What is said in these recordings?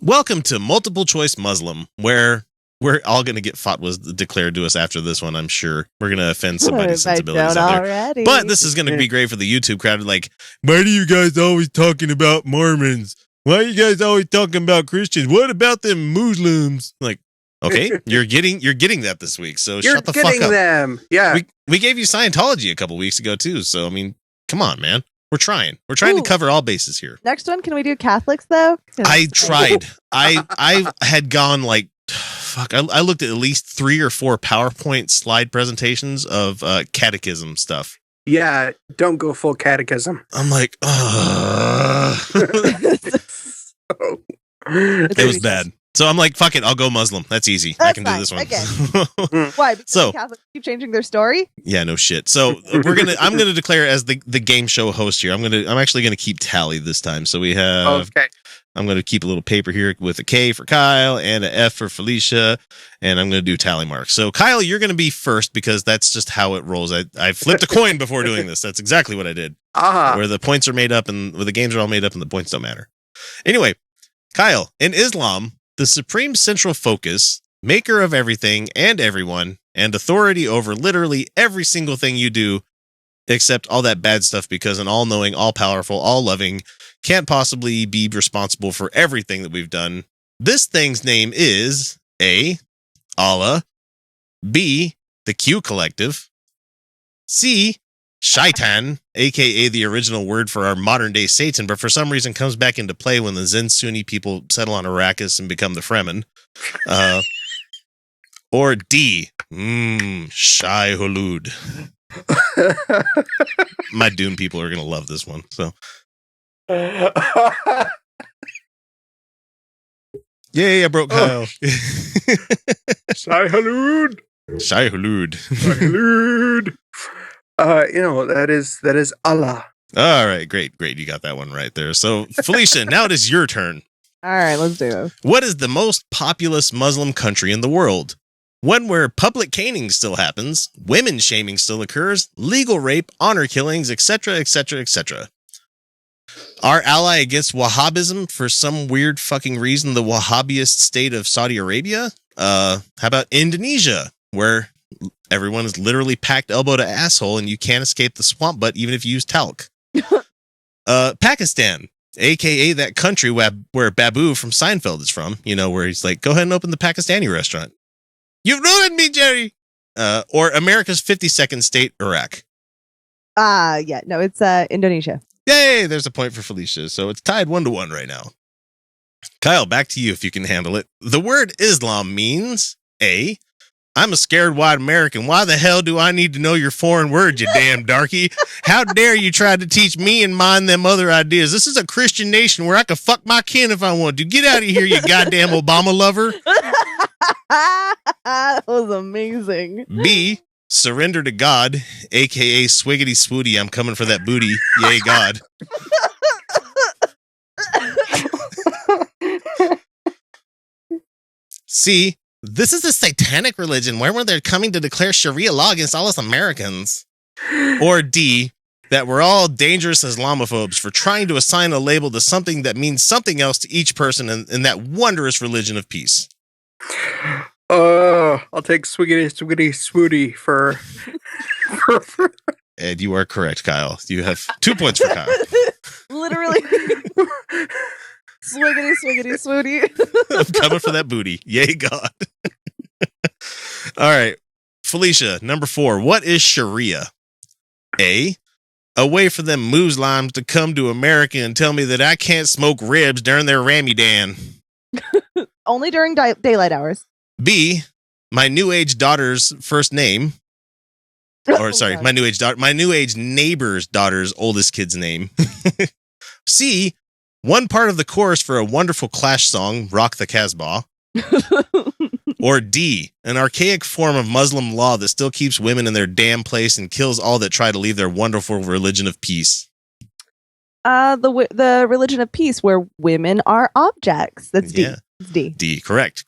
Welcome to Multiple Choice Muslim, where we're all going to get fatwas declared to us after this one, I'm sure. We're going to offend somebody's sensibilities out there. Already. But this is going to be great for the YouTube crowd. Like, why do you guys always talking about Mormons? Why are you guys always talking about Christians? What about them Muslims? Like, okay, you're getting that this week, so shut the fuck up. You're getting them. Yeah. We gave you Scientology a couple weeks ago, too. So, I mean, come on, man. We're trying. We're trying to cover all bases here. Next one, can we do Catholics, though? I tried. I had gone like, fuck, I looked at least 3 or 4 PowerPoint slide presentations of catechism stuff. Yeah, don't go full catechism. I'm like, it was bad. So I'm like, fuck it, I'll go Muslim. That's easy. I can do this one. Why? Because Catholics keep changing their story? Yeah, no shit. So I'm gonna declare as the game show host here. I'm actually gonna keep tally this time. So we have I'm gonna keep a little paper here with a K for Kyle and an F for Felicia, and I'm gonna do tally marks. So Kyle, you're gonna be first because that's just how it rolls. I flipped a coin before doing this. That's exactly what I did. Where the points are made up and where the games are all made up and the points don't matter. Anyway, Kyle, in Islam, the supreme central focus, maker of everything and everyone, and authority over literally every single thing you do, except all that bad stuff, because an all-knowing, all-powerful, all-loving can't possibly be responsible for everything that we've done. This thing's name is A, Allah, B, the Q Collective, C, Shaitan, aka the original word for our modern day Satan, but for some reason comes back into play when the Zen Sunni people settle on Arrakis and become the Fremen. Or D, Shai Hulud. My Dune people are going to love this one. So, yeah, broke Kyle. Shai Hulud. Shai Hulud. Shai Hulud. That is Allah. All right, great. You got that one right there. So, Felicia, now it is your turn. All right, let's do this. What is the most populous Muslim country in the world? One where public caning still happens, women shaming still occurs, legal rape, honor killings, etc., etc., etc. Our ally against Wahhabism, for some weird fucking reason, the Wahhabist state of Saudi Arabia? How about Indonesia, where everyone is literally packed elbow to asshole and you can't escape the swamp butt even if you use talc? Pakistan, aka that country where Babu from Seinfeld is from, where he's like, go ahead and open the Pakistani restaurant. You've ruined me, Jerry. Or America's 52nd state, Iraq. It's Indonesia. Yay, there's a point for Felicia. So it's tied 1-1 right now. Kyle, back to you if you can handle it. The word Islam means A, I'm a scared white American. Why the hell do I need to know your foreign words, you damn darky? How dare you try to teach me and mine them other ideas? This is a Christian nation where I can fuck my kin if I want to. Get out of here, you goddamn Obama lover. That was amazing. B, surrender to God, aka swiggity swooty. I'm coming for that booty. Yay, God. C, this is a satanic religion where they're coming to declare Sharia law against all us Americans. Or D, that we're all dangerous Islamophobes for trying to assign a label to something that means something else to each person in that wondrous religion of peace. I'll take swiggity swooty for Ed, you are correct, Kyle. You have 2 points for Kyle. Literally. Swiggity swooty. I'm coming for that booty. Yay, God. All right. Felicia, number 4. What is Sharia? A way for them Muslims to come to America and tell me that I can't smoke ribs during their Ramadan. Only during daylight hours. B, my new age daughter's first name. Or sorry, my new age neighbor's daughter's oldest kid's name. C, one part of the chorus for a wonderful Clash song, Rock the Casbah. Or D, an archaic form of Muslim law that still keeps women in their damn place and kills all that try to leave their wonderful religion of peace. The religion of peace where women are objects. That's D. Yeah. It's D. D, correct.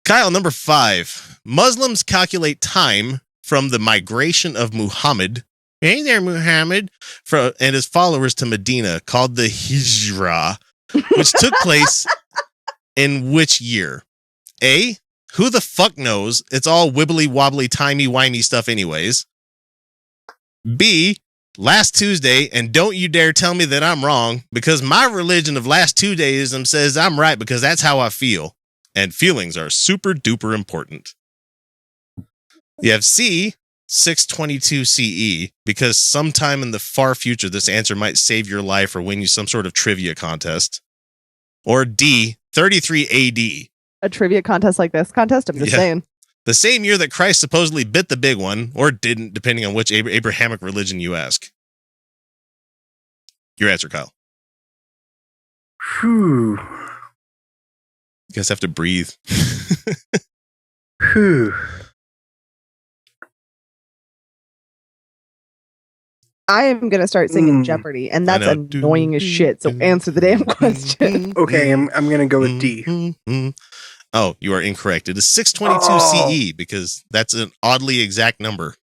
Kyle, number 5. Muslims calculate time from the migration of Muhammad. Hey there, Muhammad. And his followers to Medina, called the Hijrah, which took place In which year? A, who the fuck knows? It's all wibbly wobbly, timey-wimey stuff anyways. B, last Tuesday, and don't you dare tell me that I'm wrong, because my religion of last Tuesdayism says I'm right because that's how I feel. And feelings are super duper important. You have C, 622 CE, because sometime in the far future, this answer might save your life or win you some sort of trivia contest. Or D, 33 AD. A trivia contest like this contest? I'm just saying. The same year that Christ supposedly bit the big one, or didn't, depending on which Abrahamic religion you ask. Your answer, Kyle. Whew. You guys have to breathe. Whew. I am going to start singing Jeopardy, and that's annoying as shit, so answer the damn question. Okay, I'm going to go with D. Oh, you are incorrect. It is 622 CE, because that's an oddly exact number.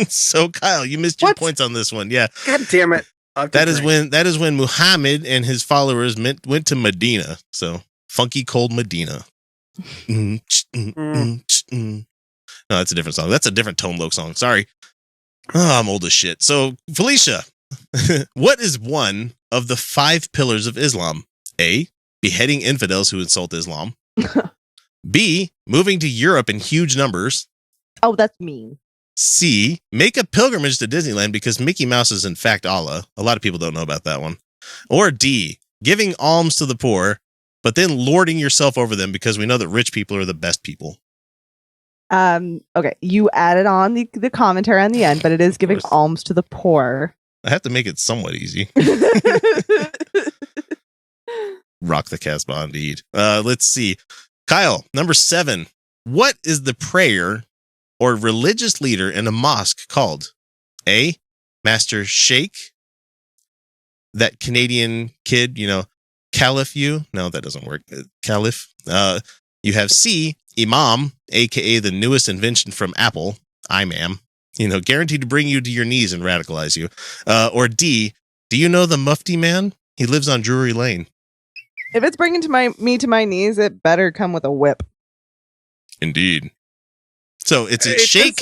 So, Kyle, you missed your points on this one. Yeah. God damn it. That is when Muhammad and his followers went to Medina. So, funky cold Medina. No, that's a different song. That's a different Tone Loc song. Sorry. Oh, I'm old as shit. So, Felicia, what is one of the 5 pillars of Islam? A, beheading infidels who insult Islam. B, moving to Europe in huge numbers. Oh, that's mean. C, make a pilgrimage to Disneyland because Mickey Mouse is in fact Allah. A lot of people don't know about that one. Or D, giving alms to the poor, but then lording yourself over them because we know that rich people are the best people. Okay, you added on the commentary on the end, but it is giving alms to the poor. I have to make it somewhat easy. Rock the Casbah indeed. Let's see. Kyle, number 7. What is the prayer or religious leader in a mosque called? A, Master Sheikh. That Canadian kid, Caliph you. No, that doesn't work. Caliph. You have C, Imam, aka the newest invention from Apple, IMAM, guaranteed to bring you to your knees and radicalize you. Or D, do you know the Mufti man? He lives on Drury Lane. If it's bringing me to my knees, it better come with a whip. Indeed. So it's a Sheikh,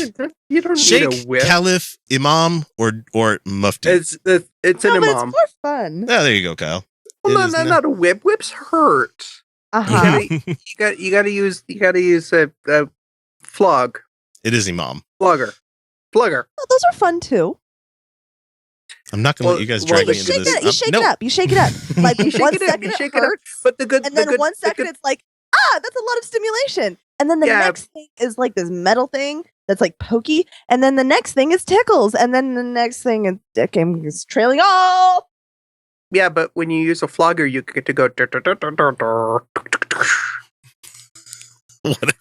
you don't Sheikh, need a whip. Caliph, Imam, or Mufti. It's an Imam. It's more fun. Oh, there you go, Kyle. Well, no, not a whip. Whips hurt. Uh-huh. You gotta use a flog. It is Imam. Flugger. Oh, those are fun too. I'm not going to let you guys drag me into this. You shake it up. You shake it up. Like you shake it up. But the good, and then 1 second it's like, that's a lot of stimulation. And then the next thing is like this metal thing that's like pokey. And then the next thing is tickles. And then the next thing is trailing off. Yeah, but when you use a flogger, you get to go. Whatever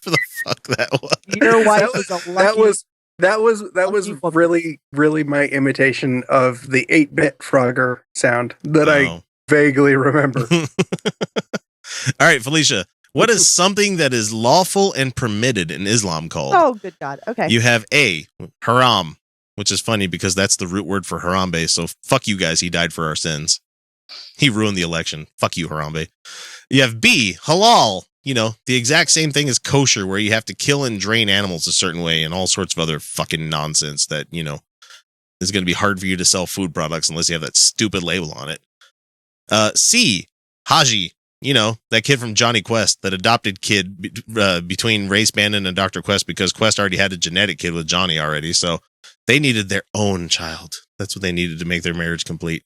the fuck that was. Your wife was a lucky. That was really, really my imitation of the 8-bit Frogger sound that I vaguely remember. All right, Felicia, what is something that is lawful and permitted in Islam called? Oh, good God. Okay. You have A, haram, which is funny because that's the root word for Harambe. So fuck you guys. He died for our sins. He ruined the election. Fuck you, Harambe. You have B, halal. The exact same thing as kosher, where you have to kill and drain animals a certain way and all sorts of other fucking nonsense that, is going to be hard for you to sell food products unless you have that stupid label on it. C, Haji, that kid from Johnny Quest, that adopted kid between Race Bandit and Dr. Quest, because Quest already had a genetic kid with Johnny already. So they needed their own child. That's what they needed to make their marriage complete.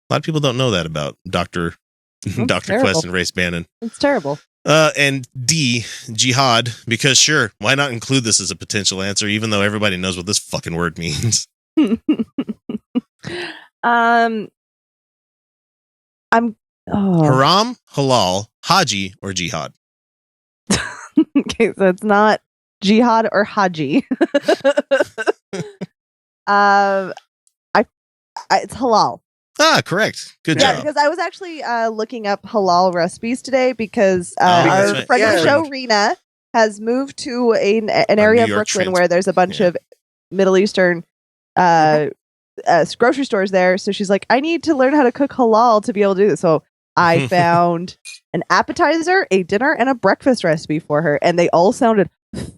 A lot of people don't know that about Dr. Quest and Race Bandit. It's terrible. And D, jihad, because sure, why not include this as a potential answer, even though everybody knows what this fucking word means? I'm haram, halal, haji, or jihad. Okay, so it's not jihad or haji. It's halal. Ah, correct. Good job. Yeah, because I was actually looking up halal recipes today because our friend of the show, Rena, has moved to an area of Brooklyn where there's a bunch of Middle Eastern grocery stores there. So she's like, I need to learn how to cook halal to be able to do this. So I found an appetizer, a dinner, and a breakfast recipe for her, and they all sounded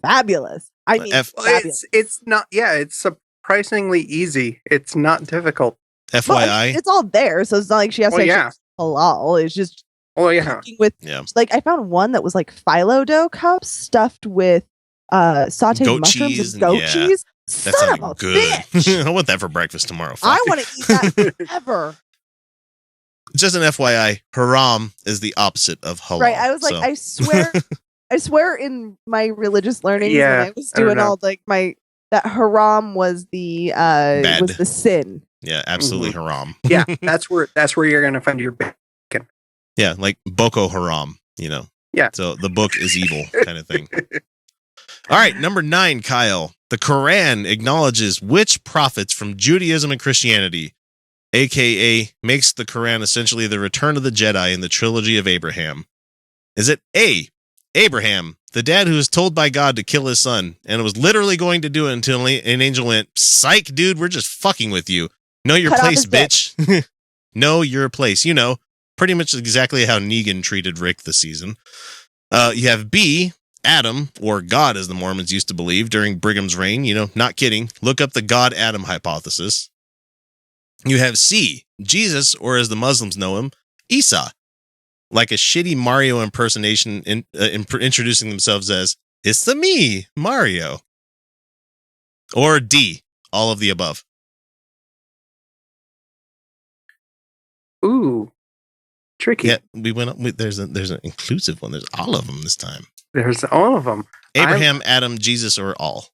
fabulous. I mean, fabulous. It's not. Yeah, it's surprisingly easy. It's not difficult. FYI, it's all there, so it's not like she has to halal. It's just with like I found one that was like phyllo dough cups stuffed with sauteed goat mushrooms cheese and goat cheese. That sounds good. Bitch. I want that for breakfast tomorrow. Fuck. I want to eat that forever. Just an FYI, haram is the opposite of halal. Right. I was like, I swear in my religious learnings when I was doing all like that haram was the sin. Yeah, absolutely haram. Yeah, that's where you're gonna find your bacon. Yeah, like Boko Haram, Yeah. So the book is evil kind of thing. All right, number 9, Kyle. The Quran acknowledges which prophets from Judaism and Christianity, aka makes the Quran essentially the return of the Jedi in the trilogy of Abraham. Is it A, Abraham, the dad who was told by God to kill his son and was literally going to do it until an angel went, psych, dude, we're just fucking with you. Know your place, bitch. Know your place. Pretty much exactly how Negan treated Rick this season. You have B, Adam, or God as the Mormons used to believe during Brigham's reign. Not kidding. Look up the God-Adam hypothesis. You have C, Jesus, or as the Muslims know him, Isa. Like a shitty Mario impersonation introducing themselves as, it's the me, Mario. Or D, all of the above. Ooh, tricky. Yeah, we went up. There's an inclusive one. There's all of them this time. There's all of them. Abraham, Adam, Jesus, or all.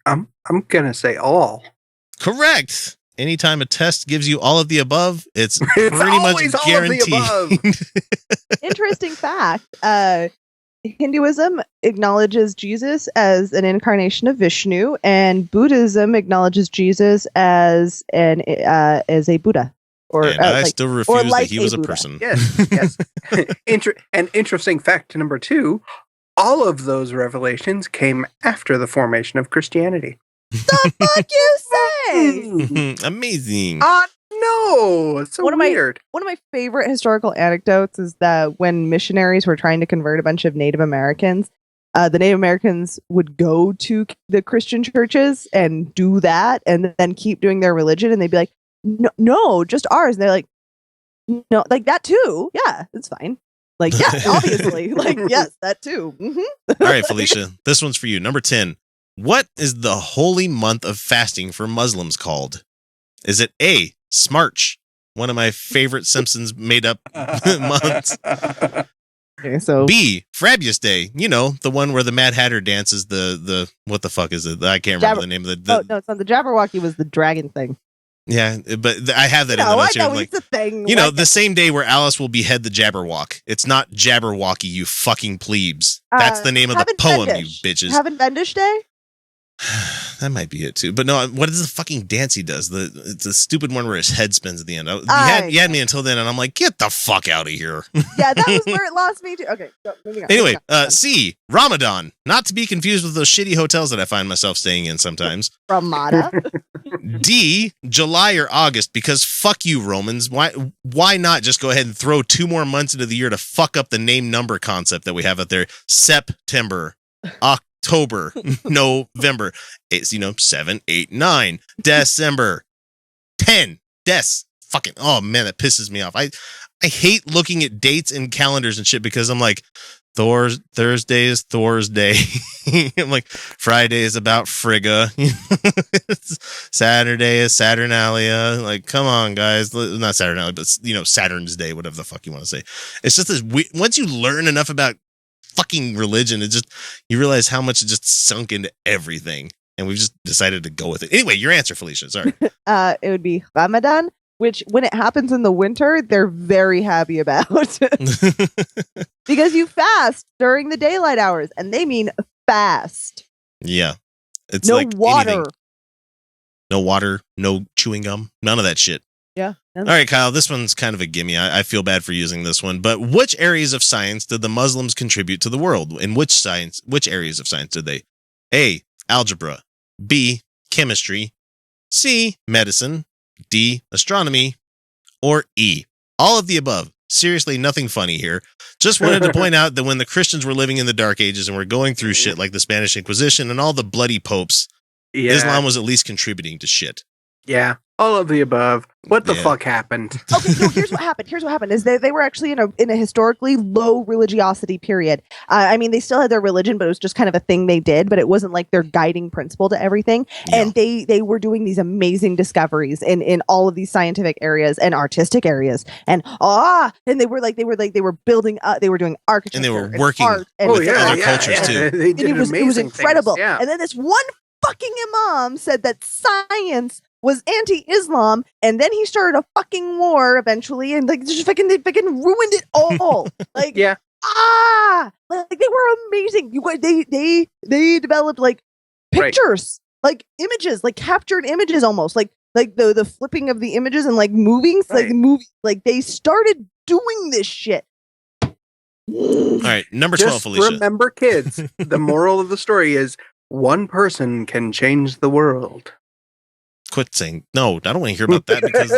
I'm gonna say all. Correct. Anytime a test gives you all of the above, it's pretty much guaranteed. Interesting fact. Hinduism acknowledges Jesus as an incarnation of Vishnu, and Buddhism acknowledges Jesus as a Buddha. And I still refuse that he was a person. Yes. An interesting fact number 2, all of those revelations came after the formation of Christianity. The fuck you say? Amazing. No, it's so weird. One of my favorite historical anecdotes is that when missionaries were trying to convert a bunch of Native Americans, the Native Americans would go to the Christian churches and do that and then keep doing their religion. And they'd be like, no, just ours. And they're like, no, like that too. Yeah, it's fine. Like, yeah, obviously. Like, yes, that too. Mm-hmm. All right, Felicia, this one's for you. Number 10. What is the holy month of fasting for Muslims called? Is it A, Smarch, one of my favorite Simpsons made up months? Okay, so B, Frabius Day, the one where the Mad Hatter dances the what the fuck is it? I can't remember the name of no, it's not the Jabberwocky. Was the dragon thing. Yeah, but I have that in the notes here. It's a thing. The same day where Alice will behead the Jabberwock. It's not Jabberwocky, you fucking plebes. That's the name of the poem, you bitches. Haven't Vendish Day? That might be it too. But no, what is the fucking dance he does? It's the stupid one where his head spins at the end. You had me until then, and I'm like, get the fuck out of here. Yeah, that was where it lost me too. Okay, moving on. Anyway, C, Ramadan. Not to be confused with those shitty hotels that I find myself staying in sometimes. Ramada. D, July or August, because fuck you, Romans. Why not just go ahead and throw 2 more months into the year to fuck up the name number concept that we have out there? September, October, November. It's 7, 8, 9. December, 10. Fucking, oh man, that pisses me off. I hate looking at dates and calendars and shit because I'm like, Thursday is Thor's day. I'm like, Friday is about Frigga. Saturday is Saturnalia. Like, come on, guys. Not Saturnalia, but Saturn's day, whatever the fuck you want to say. It's just this. Once you learn enough about fucking religion, you realize how much it just sunk into everything, and we've just decided to go with it. Anyway, your answer, Felicia. Sorry. It would be Ramadan, which when it happens in the winter, they're very happy about because you fast during the daylight hours, and they mean fast. Yeah, it's no like water, anything. No water, no chewing gum, none of that shit. Yeah. All right, Kyle, this one's kind of a gimme. I feel bad for using this one, but which areas of science did the Muslims contribute to the world? In which areas of science did they? A, algebra. B, chemistry. C, medicine. D, astronomy. Or E, all of the above? Seriously, nothing funny here. Just wanted to point out that when the Christians were living in the Dark Ages and were going through shit like the Spanish Inquisition and all the bloody popes, Islam was at least contributing to shit. Yeah, all of the above. What the fuck happened? Okay, so here's what happened is they were actually in a historically low religiosity period. I mean, they still had their religion, but it was just kind of a thing they did, but it wasn't like their guiding principle to everything. Yeah. And they were doing these amazing discoveries in all of these scientific areas and artistic areas. And they were building up, they were doing architecture. And they were working art with other cultures too. They did it was incredible. Yeah. And then this one fucking imam said that science was anti-Islam, and then he started a fucking war eventually, and like just fucking ruined it all. Like like they were amazing. You guys, they developed like pictures, like images, like captured images, almost like the flipping of the images and like moving, like movie. Like they started doing this shit. All right, number 12, Felicia. Remember, kids, the moral of the story is one person can change the world. Quit saying no. I don't want to hear about that because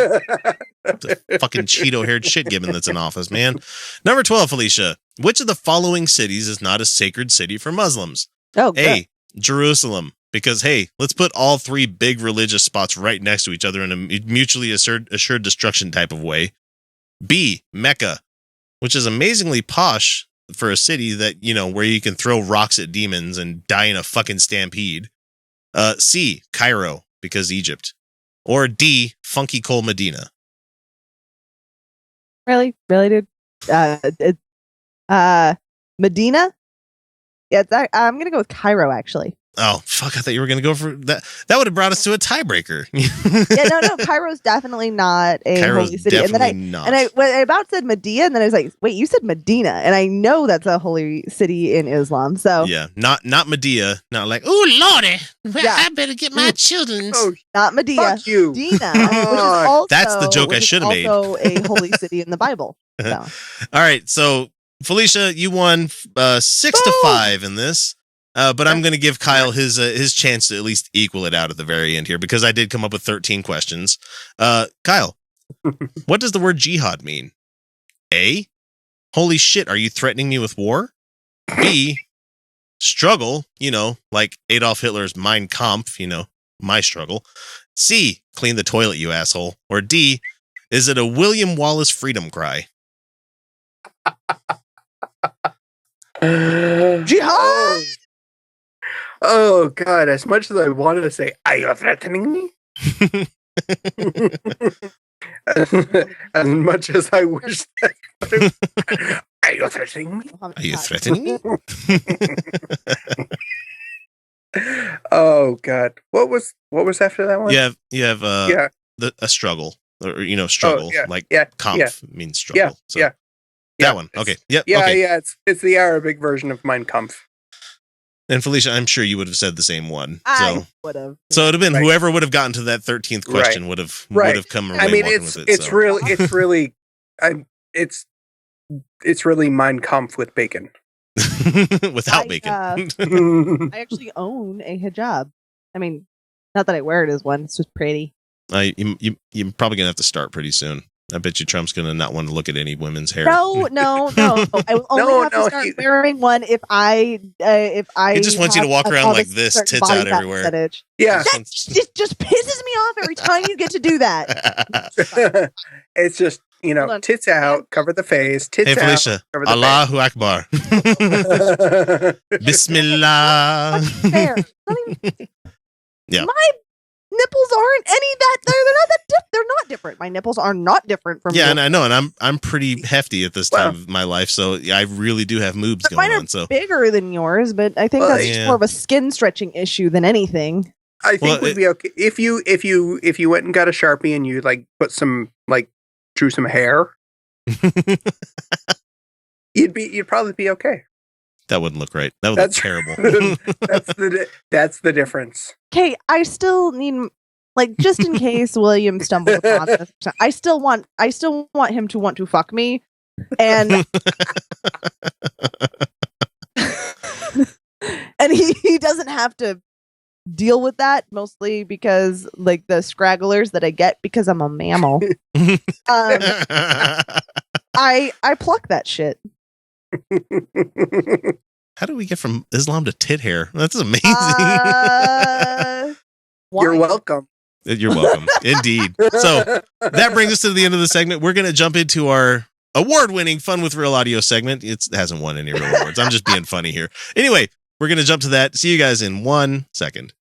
the fucking Cheeto-haired shit-gibbon that's in office, man. Number 12, Felicia. Which of the following cities is not a sacred city for Muslims? Oh, A, Jerusalem. Because, hey, let's put all three big religious spots right next to each other in a mutually assured destruction type of way. B, Mecca, which is amazingly posh for a city that, you know, where you can throw rocks at demons and die in a fucking stampede. C, Cairo, because Egypt. Or D, funky coal Medina. Really, dude? Medina? Yeah, I'm gonna go with Cairo, actually. Oh, fuck, I thought you were going to go for that. That would have brought us to a tiebreaker. No, Cairo's definitely not a holy city. And then I about said Medina, and then I was like, wait, you said Medina, and I know that's a holy city in Islam. So yeah, not Medea, not like, oh lordy, I better get my children. Oh, not Medea, fuck you. Medina. That's the joke I should have made. Also a holy city in the Bible. So. All right, so Felicia, you won 6-5 in this. But I'm going to give Kyle his chance to at least equal it out at the very end here because I did come up with 13 questions. Kyle, what does the word jihad mean? A, holy shit, are you threatening me with war? B, struggle, you know, like Adolf Hitler's Mein Kampf, you know, my struggle. C, clean the toilet, you asshole. Or D, is it a William Wallace freedom cry? Jihad! Oh, God, as much as I wanted to say, are you threatening me? As much as I wish that. Are you threatening me? Are you threatening me? Oh, God. What was after that one? You have a struggle, or, you know, struggle. Kampf means struggle. That one. Okay. Yep. Yeah, it's the Arabic version of Mein Kampf. And Felicia, I'm sure you would have said the same one. I would have. So it would have been whoever would have gotten to that 13th question would have come away. I mean, with it. It's really Mein Kampf with bacon. Without bacon. I actually own a hijab. I mean, not that I wear it as one. It's just pretty. You're probably gonna have to start pretty soon. I bet you Trump's gonna not want to look at any women's hair. No. I will only have to start wearing one if I. He just wants you to walk around like this, tits out everywhere. Percentage. Yeah, that just pisses me off every time you get to do that. It's just, you know, tits out, cover the face. Tits hey Felicia, out, cover the Allahu Akbar. Bismillah. Yeah. My nipples aren't any that they're not different. My nipples are not different from and I know, and I'm pretty hefty at this time of my life, so I really do have moobs going mine are on. So bigger than yours, but I think that's more of a skin stretching issue than anything. I think would be okay if you went and got a Sharpie and you like put some like drew some hair. you'd probably be okay. That wouldn't look right. That would look terrible. That's the difference. Okay, I still need, like, just in case William stumbles upon this, I still want him to want to fuck me, and and he doesn't have to deal with that, mostly because like the scragglers that I get because I'm a mammal. I pluck that shit. How do we get from Islam to tit hair? That's amazing. You're welcome. You're welcome. Indeed. So that brings us to the end of the segment. We're going to jump into our award-winning Fun with Real Audio segment. It hasn't won any real awards. I'm just being funny here. Anyway, we're going to jump to that. See you guys in 1 second.